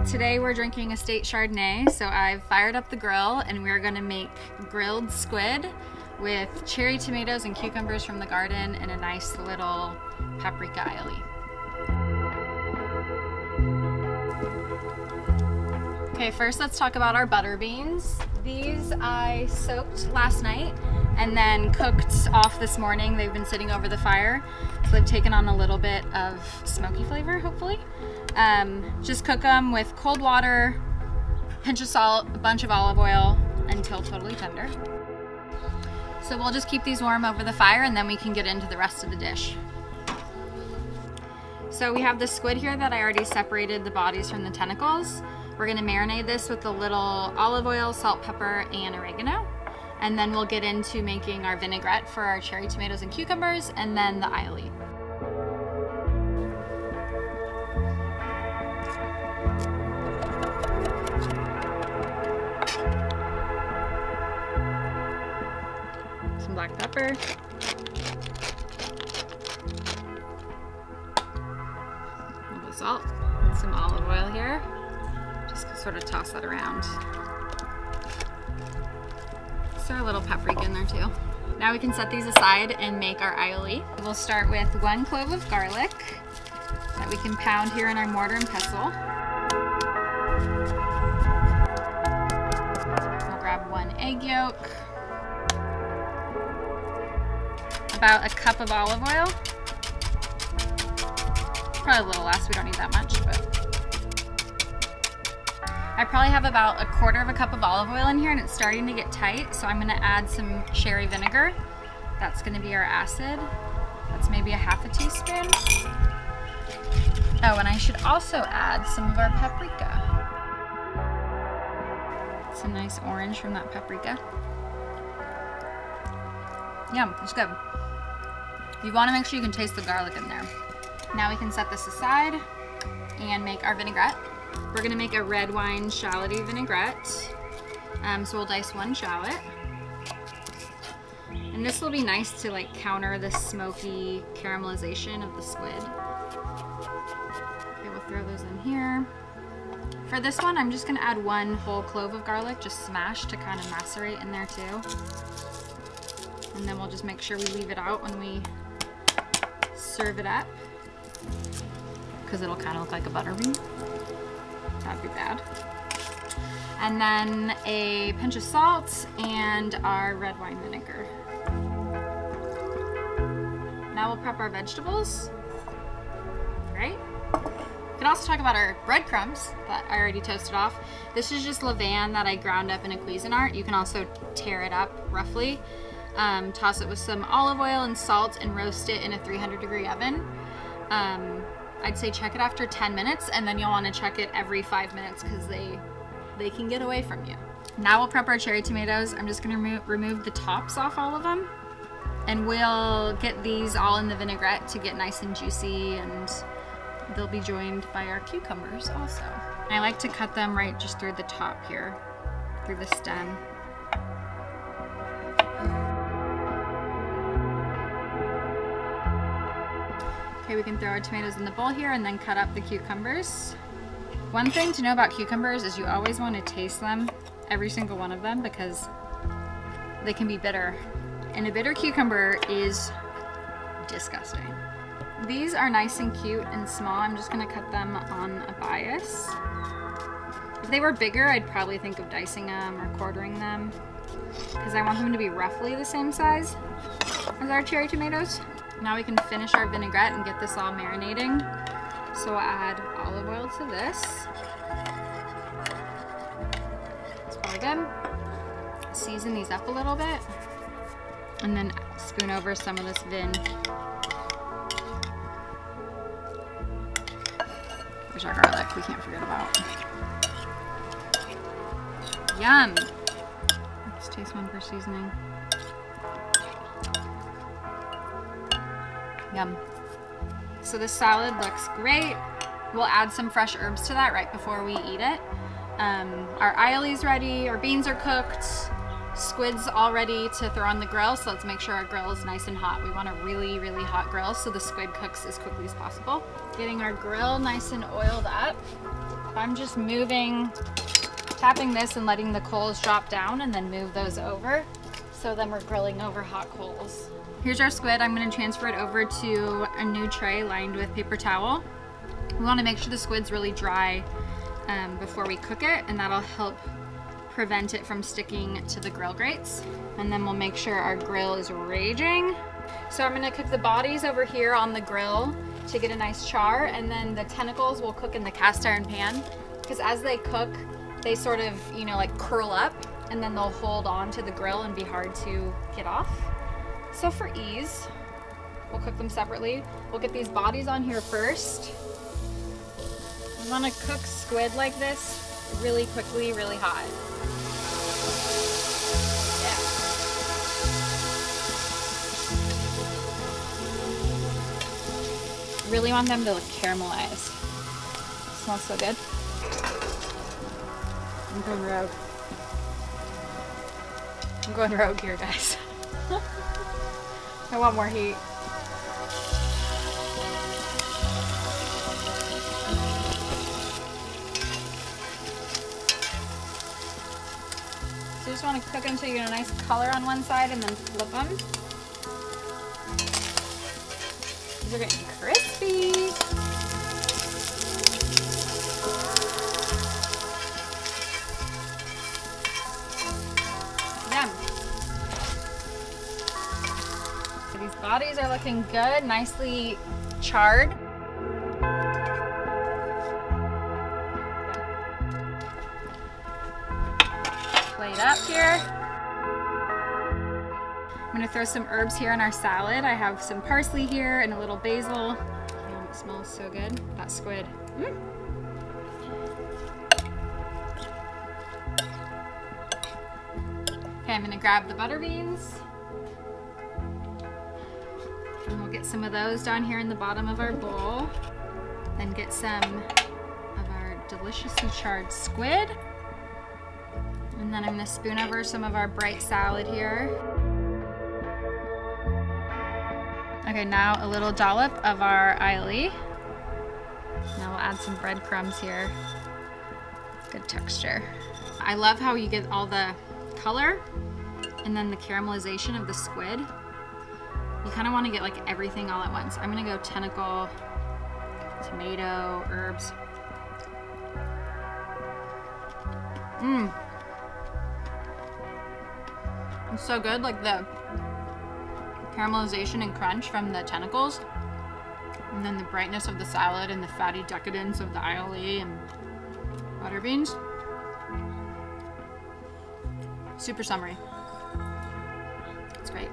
Today we're drinking Estate Chardonnay, so I've fired up the grill and we're gonna make grilled squid with cherry tomatoes and cucumbers from the garden and a nice little paprika aioli. Okay, first let's talk about our butter beans. These I soaked last night and then cooked off this morning. They've been sitting over the fire, so they've taken on a little bit of smoky flavor, hopefully. Just cook them with cold water, pinch of salt, a bunch of olive oil until totally tender. So we'll just keep these warm over the fire and then we can get into the rest of the dish. So we have the squid here that I already separated the bodies from the tentacles. We're gonna marinate this with a little olive oil, salt, pepper, and oregano. And then we'll get into making our vinaigrette for our cherry tomatoes and cucumbers and then the aioli. Some black pepper. A little bit of salt, and some olive oil here. Just sort of toss that around. Throw a little paprika in there too. Now we can set these aside and make our aioli. We'll start with 1 clove of garlic that we can pound here in our mortar and pestle. We'll grab 1 egg yolk. About a cup of olive oil. Probably a little less, we don't need that much, but I probably have about 1/4 cup of olive oil in here and it's starting to get tight, so I'm gonna add some sherry vinegar. That's gonna be our acid. That's maybe a 1/2 teaspoon. Oh, and I should also add some of our paprika. Some nice orange from that paprika. Yum, it's good. You wanna make sure you can taste the garlic in there. Now we can set this aside and make our vinaigrette. We're gonna make a red wine shalloty vinaigrette. So we'll dice 1 shallot. And this will be nice to like counter the smoky caramelization of the squid. Okay, we'll throw those in here. For this one, I'm just gonna add 1 whole clove of garlic, just smashed to kind of macerate in there too. And then we'll just make sure we leave it out when we serve it up, because it'll kind of look like a butter bean. That'd be bad. And then a pinch of salt and our red wine vinegar. Now we'll prep our vegetables. Right? We can also talk about our breadcrumbs that I already toasted off. This is just levain that I ground up in a Cuisinart. You can also tear it up roughly. Toss it with some olive oil and salt and roast it in a 300-degree oven. I'd say check it after 10 minutes and then you'll want to check it every 5 minutes because they can get away from you. Now we'll prep our cherry tomatoes. I'm just going to remove the tops off all of them, and we'll get these all in the vinaigrette to get nice and juicy, and they'll be joined by our cucumbers also. I like to cut them right just through the top here, through the stem. Okay, we can throw our tomatoes in the bowl here and then cut up the cucumbers. One thing to know about cucumbers is you always want to taste them, every single one of them, because they can be bitter. And a bitter cucumber is disgusting. These are nice and cute and small. I'm just gonna cut them on a bias. If they were bigger, I'd probably think of dicing them or quartering them, because I want them to be roughly the same size as our cherry tomatoes. Now we can finish our vinaigrette and get this all marinating. So we'll add olive oil to this. It's probably good. Season these up a little bit. And then spoon over some of this vin. There's our garlic we can't forget about. Yum! Let's taste one for seasoning. Yum. So the salad looks great. We'll add some fresh herbs to that right before we eat it. Our aioli's ready, our beans are cooked, squid's all ready to throw on the grill, so let's make sure our grill is nice and hot. We want a really, really hot grill so the squid cooks as quickly as possible. Getting our grill nice and oiled up. I'm just tapping this and letting the coals drop down and then move those over. So then we're grilling over hot coals. Here's our squid. I'm gonna transfer it over to a new tray lined with paper towel. We wanna make sure the squid's really dry before we cook it, and that'll help prevent it from sticking to the grill grates. And then we'll make sure our grill is raging. So I'm gonna cook the bodies over here on the grill to get a nice char, and then the tentacles will cook in the cast iron pan, because as they cook, they sort of, you know, like curl up, and then they'll hold on to the grill and be hard to get off. So for ease, we'll cook them separately. We'll get these bodies on here first. We want to cook squid like this really quickly, really hot. Yeah. Really want them to look caramelized. Smells so good. I'm going rogue. I'm going rogue here, guys. I want more heat. So you just want to cook until you get a nice color on one side and then flip them. These are getting crispy. Yum. So these bodies are looking good, nicely charred. Plate up here. I'm gonna throw some herbs here in our salad. I have some parsley here and a little basil. Oh, it smells so good. That squid. Mm. Okay, I'm gonna grab the butter beans. And we'll get some of those down here in the bottom of our bowl. Then get some of our deliciously charred squid. And then I'm gonna spoon over some of our bright salad here. Okay, now a little dollop of our aioli. Now we'll add some breadcrumbs here. Good texture. I love how you get all the color and then the caramelization of the squid. You kind of want to get like everything all at once. I'm gonna go tentacle, tomato, herbs. Mmm. It's so good, like the caramelization and crunch from the tentacles, and then the brightness of the salad and the fatty decadence of the aioli and butter beans. Super summery. It's great.